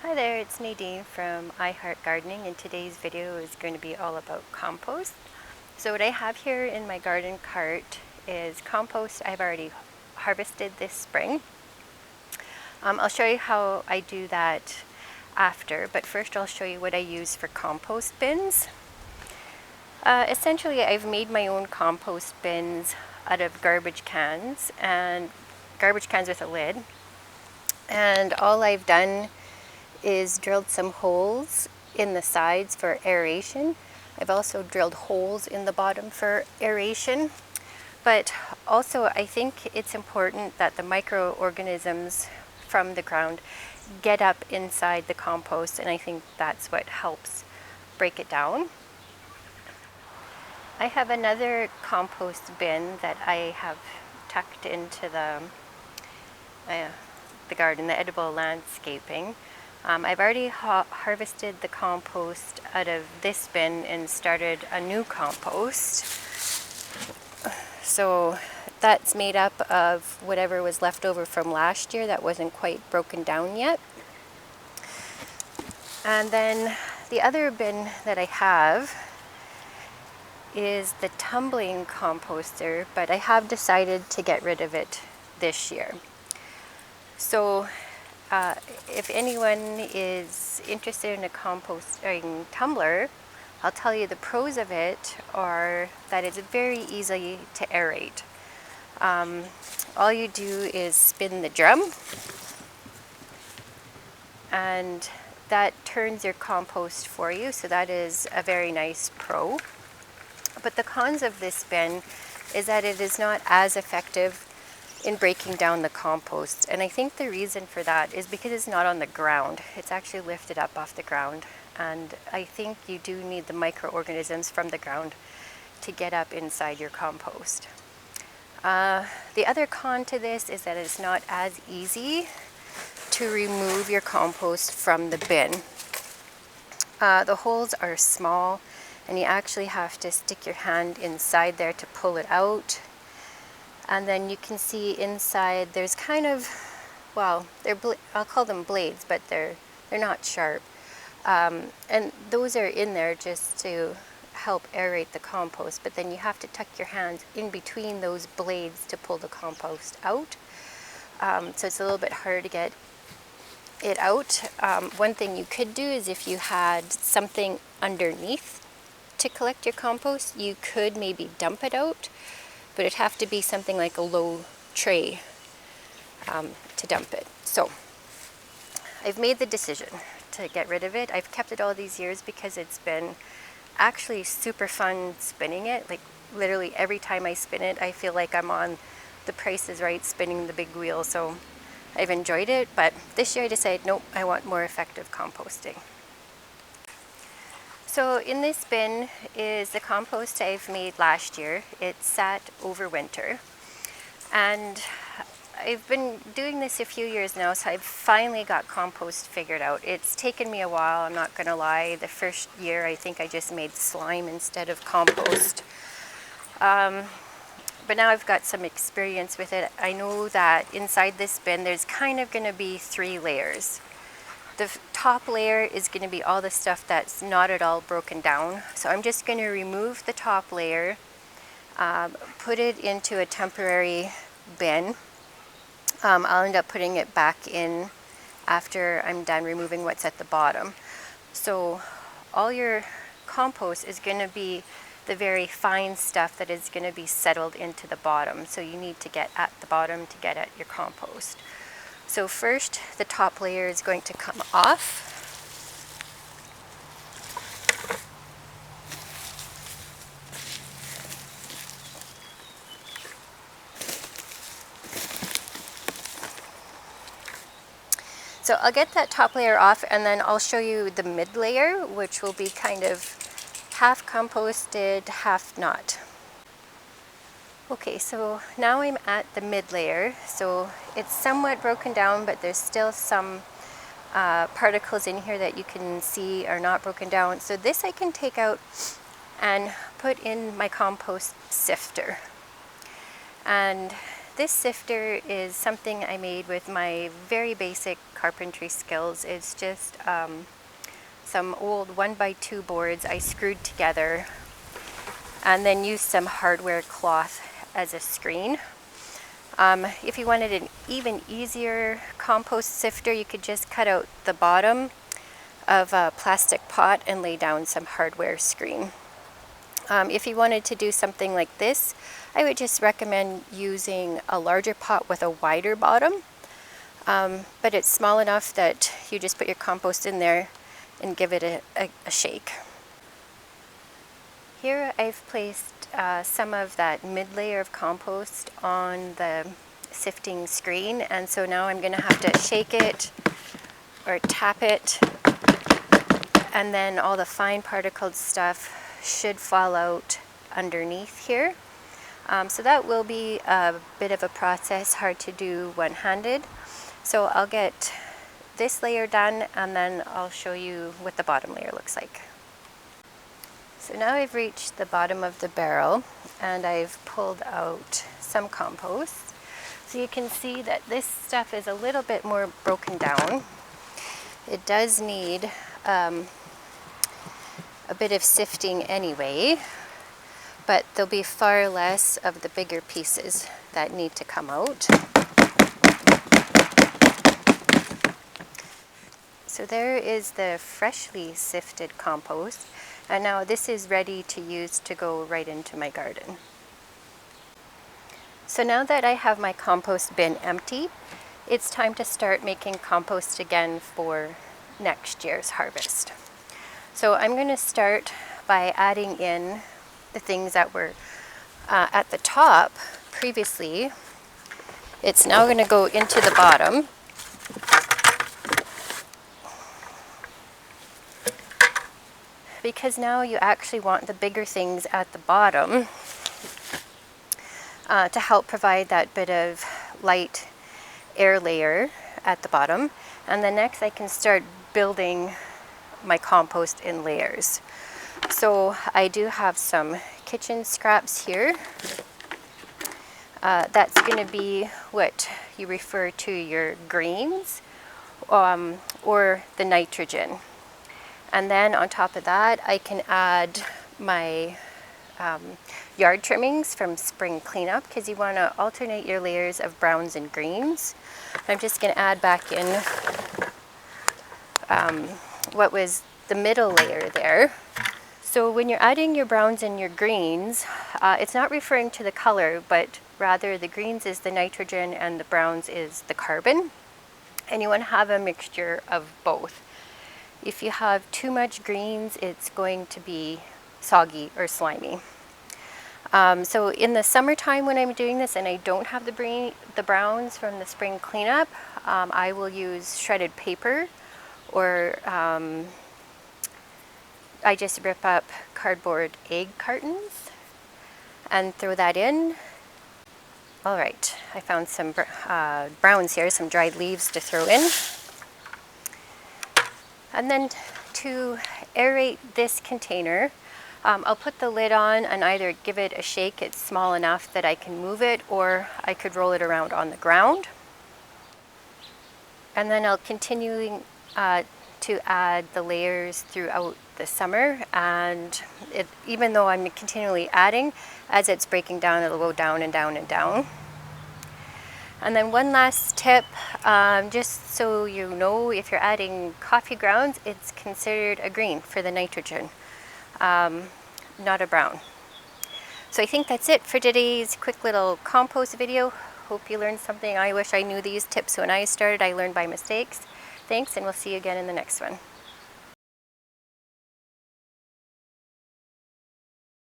Hi there, it's Nadine from I Heart Gardening, and today's video is going to be all about compost. So what I have here in my garden cart is compost I've already harvested this spring. I'll show you how I do that after, but first I'll show you what I use for compost bins. Essentially, I've made my own compost bins out of garbage cans with a lid, and all I've done is drilled some holes in the sides for aeration. I've also drilled holes in the bottom for aeration, but also I think it's important that the microorganisms from the ground get up inside the compost, and I think that's what helps break it down. I have another compost bin that I have tucked into the garden, the edible landscaping. I've already harvested the compost out of this bin and started a new compost. So that's made up of whatever was left over from last year that wasn't quite broken down yet. And then the other bin that I have is the Tumbling composter, but I have decided to get rid of it this year. So if anyone is interested in a composting tumbler, I'll tell you the pros of it are that it's very easy to aerate. All you do is spin the drum, and that turns your compost for you, so that is a very nice pro. But the cons of this bin is that it is not as effective in breaking down the compost, and I think the reason for that is because it's not on the ground. It's actually lifted up off the ground, and I think you do need the microorganisms from the ground to get up inside your compost. The other con to this is that it's not as easy to remove your compost from the bin. The holes are small, and you actually have to stick your hand inside there to pull it out. And then you can see inside there's kind of, well, I'll call them blades, but they're not sharp. And those are in there just to help aerate the compost, but then you have to tuck your hands in between those blades to pull the compost out. So it's a little bit hard to get it out. One thing you could do is if you had something underneath to collect your compost, you could maybe dump it out, but it'd have to be something like a low tray to dump it. So I've made the decision to get rid of it. I've kept it all these years because it's been actually super fun spinning it. Like literally every time I spin it, I feel like I'm on The Price is Right spinning the big wheel. So I've enjoyed it, but this year I decided, nope, I want more effective composting. So in this bin is the compost I've made last year. It sat over winter, and I've been doing this a few years now, so I've finally got compost figured out. It's taken me a while, I'm not gonna lie. The first year I think I just made slime instead of compost. But now I've got some experience with it. I know that inside this bin there's kind of gonna be 3 layers. The top layer is going to be all the stuff that's not at all broken down. So I'm just going to remove the top layer, put it into a temporary bin. I'll end up putting it back in after I'm done removing what's at the bottom. So all your compost is going to be the very fine stuff that is going to be settled into the bottom. So you need to get at the bottom to get at your compost. So first, the top layer is going to come off. So I'll get that top layer off, and then I'll show you the mid layer, which will be kind of half composted, half not. Okay, so now I'm at the mid layer. So it's somewhat broken down, but there's still some particles in here that you can see are not broken down. So this I can take out and put in my compost sifter. And this sifter is something I made with my very basic carpentry skills. It's just some old 1x2 boards I screwed together and then used some hardware cloth as a screen. If you wanted an even easier compost sifter, you could just cut out the bottom of a plastic pot and lay down some hardware screen. If you wanted to do something like this, I would just recommend using a larger pot with a wider bottom, but it's small enough that you just put your compost in there and give it a shake. Here I've placed some of that mid-layer of compost on the sifting screen, and so now I'm going to have to shake it or tap it, and then all the fine particled stuff should fall out underneath here. So that will be a bit of a process, hard to do one-handed. So I'll get this layer done and then I'll show you what the bottom layer looks like. So now I've reached the bottom of the barrel and I've pulled out some compost. So you can see that this stuff is a little bit more broken down. It does need a bit of sifting anyway, but there'll be far less of the bigger pieces that need to come out. So there is the freshly sifted compost, and now this is ready to use to go right into my garden. So now that I have my compost bin empty, it's time to start making compost again for next year's harvest. So I'm going to start by adding in the things that were at the top previously. It's now going to go into the bottom. Because now you actually want the bigger things at the bottom to help provide that bit of light air layer at the bottom. And then next I can start building my compost in layers. So I do have some kitchen scraps here. That's going to be what you refer to your greens or the nitrogen. And then on top of that, I can add my yard trimmings from spring cleanup, because you want to alternate your layers of browns and greens. I'm just going to add back in what was the middle layer there. So when you're adding your browns and your greens, it's not referring to the color, but rather the greens is the nitrogen and the browns is the carbon. And you want to have a mixture of both. If you have too much greens, it's going to be soggy or slimy. So in the summertime when I'm doing this and I don't have the browns from the spring cleanup, I will use shredded paper, or I just rip up cardboard egg cartons and throw that in. All right, I found some browns here, some dried leaves to throw in. And then to aerate this container, I'll put the lid on and either give it a shake, it's small enough that I can move it, or I could roll it around on the ground. And then I'll continue to add the layers throughout the summer, and even though I'm continually adding, as it's breaking down, it'll go down and down and down. And then one last tip, just so you know, if you're adding coffee grounds, it's considered a green for the nitrogen, not a brown. So I think that's it for today's quick little compost video. Hope you learned something. I wish I knew these tips when I started. I learned by mistakes. Thanks, and we'll see you again in the next one.